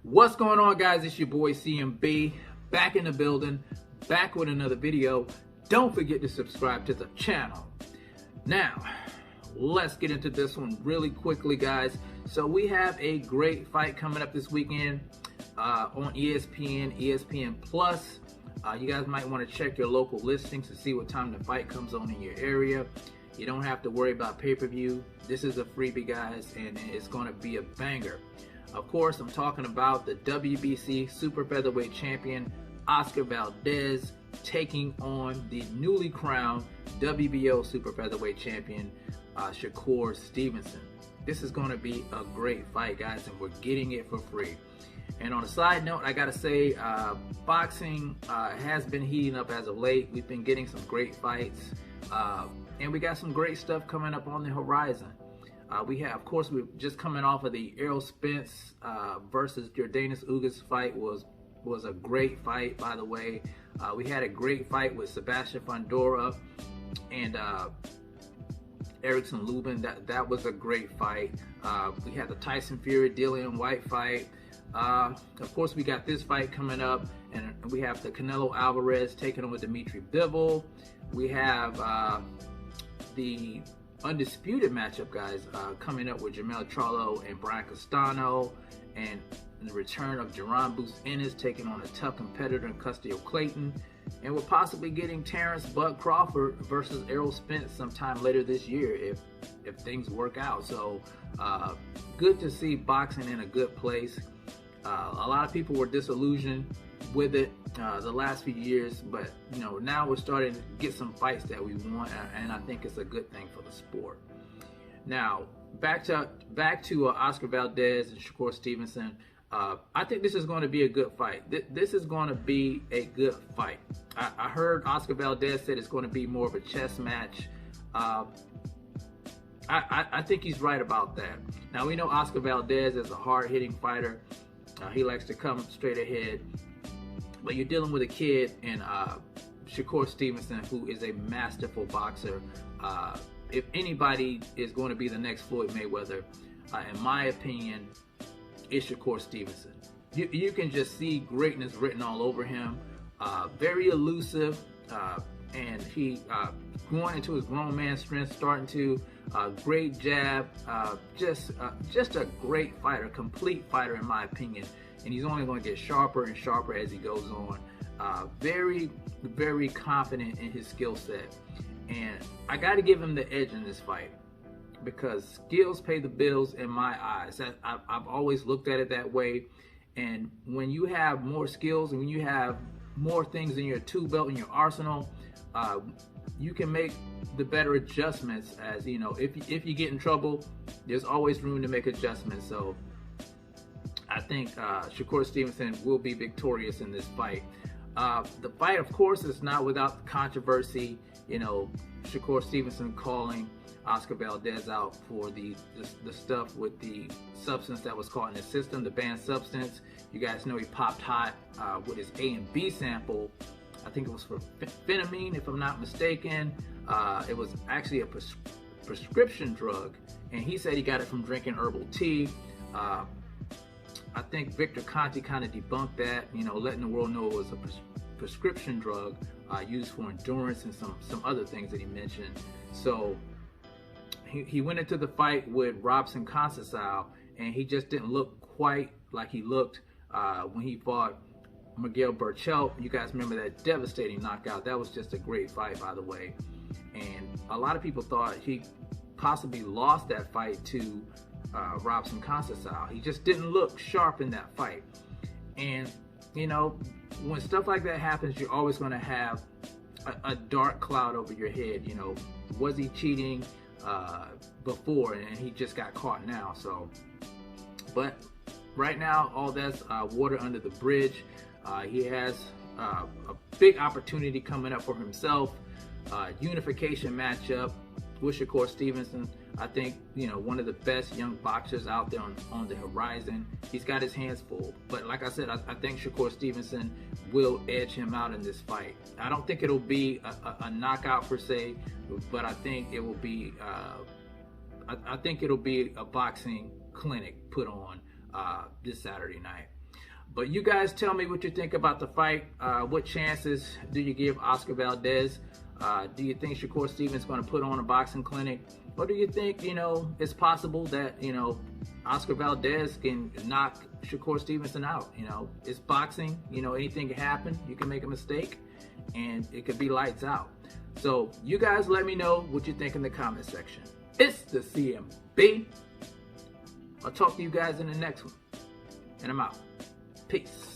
What's going on, guys? It's your boy CMB, back in the building, back with another video. Don't forget to subscribe to the channel. Now, let's get into this one really quickly, guys. So we have a great fight coming up this weekend on ESPN Plus. You guys might want to check your local listings to see what time the fight comes on in your area. You don't have to worry about pay-per-view. This is a freebie, guys, and it's going to be a banger. Of course, I'm talking about the WBC Super Featherweight Champion, Oscar Valdez, taking on the newly crowned WBO Super Featherweight Champion, Shakur Stevenson. This is going to be a great fight, guys, and we're getting it for free. And on a side note, I got to say, boxing has been heating up as of late. We've been getting some great fights, and we got some great stuff coming up on the horizon. Of course, we're just coming off of the Errol Spence versus Jordanis Ugas fight. Was a great fight, by the way. We had a great fight with Sebastian Fundora and Erickson Lubin. That was a great fight. We had the Tyson Fury Dillian White fight. Of course, we got this fight coming up, and we have the Canelo Alvarez taking on with Dimitri Bivol. We have the undisputed matchup, guys, coming up with Jermell Charlo and Brian Castano, and the return of Jaron Boots Ennis taking on a tough competitor in Custio Clayton, and we're possibly getting Terrence Bud Crawford versus Errol Spence sometime later this year if things work out. So good to see boxing in a good place. A lot of people were disillusioned with it the last few years, but now we're starting to get some fights that we want, and I think it's a good thing for the sport. Now back to Oscar Valdez and Shakur Stevenson. I think this is going to be a good fight. This is going to be a good fight. I heard Oscar Valdez said it's going to be more of a chess match. I think he's right about that. Now, we know Oscar Valdez is a hard-hitting fighter. He likes to come straight ahead. But you're dealing with a kid in Shakur Stevenson, who is a masterful boxer. If anybody is going to be the next Floyd Mayweather, in my opinion, it's Shakur Stevenson. You can just see greatness written all over him. Very elusive, and he going into his grown man strength, starting to great jab. Just a great fighter, complete fighter in my opinion. And he's only going to get sharper and sharper as he goes on. Very, very confident in his skill set. And I got to give him the edge in this fight because skills pay the bills in my eyes. I've always looked at it that way. And when you have more skills and when you have more things in your tool belt, in your arsenal, you can make the better adjustments. As you know, if you get in trouble, there's always room to make adjustments. So I think Shakur Stevenson will be victorious in this fight. The fight, of course, is not without controversy. Shakur Stevenson calling Oscar Valdez out for the stuff with the substance that was caught in his system, the banned substance. You guys know he popped hot with his A and B sample. I think it was for phenamine, if I'm not mistaken. It was actually a prescription drug, and he said he got it from drinking herbal tea. I think Victor Conte kind of debunked that, letting the world know it was a prescription drug used for endurance and some other things that he mentioned. So he went into the fight with Robson Conceição, and he just didn't look quite like he looked when he fought Miguel Berchelt. You guys remember that devastating knockout? That was just a great fight, by the way. And a lot of people thought he possibly lost that fight to Robson Conceição. He just didn't look sharp in that fight. And when stuff like that happens, you're always going to have a dark cloud over your head. Was he cheating before and he just got caught now? So, but right now, all that's water under the bridge. He has a big opportunity coming up for himself. Unification matchup with Shakur Stevenson. I think, one of the best young boxers out there on the horizon. He's got his hands full. But like I said, I think Shakur Stevenson will edge him out in this fight. I don't think it'll be a knockout per se, but I think it will be a boxing clinic put on this Saturday night. But you guys tell me what you think about the fight. What chances do you give Oscar Valdez? Do you think Shakur Stevenson is going to put on a boxing clinic? Or do you think, it's possible that, Oscar Valdez can knock Shakur Stevenson out? It's boxing. Anything can happen. You can make a mistake and it could be lights out. So you guys let me know what you think in the comment section. It's the CMB. I'll talk to you guys in the next one. And I'm out. Peace.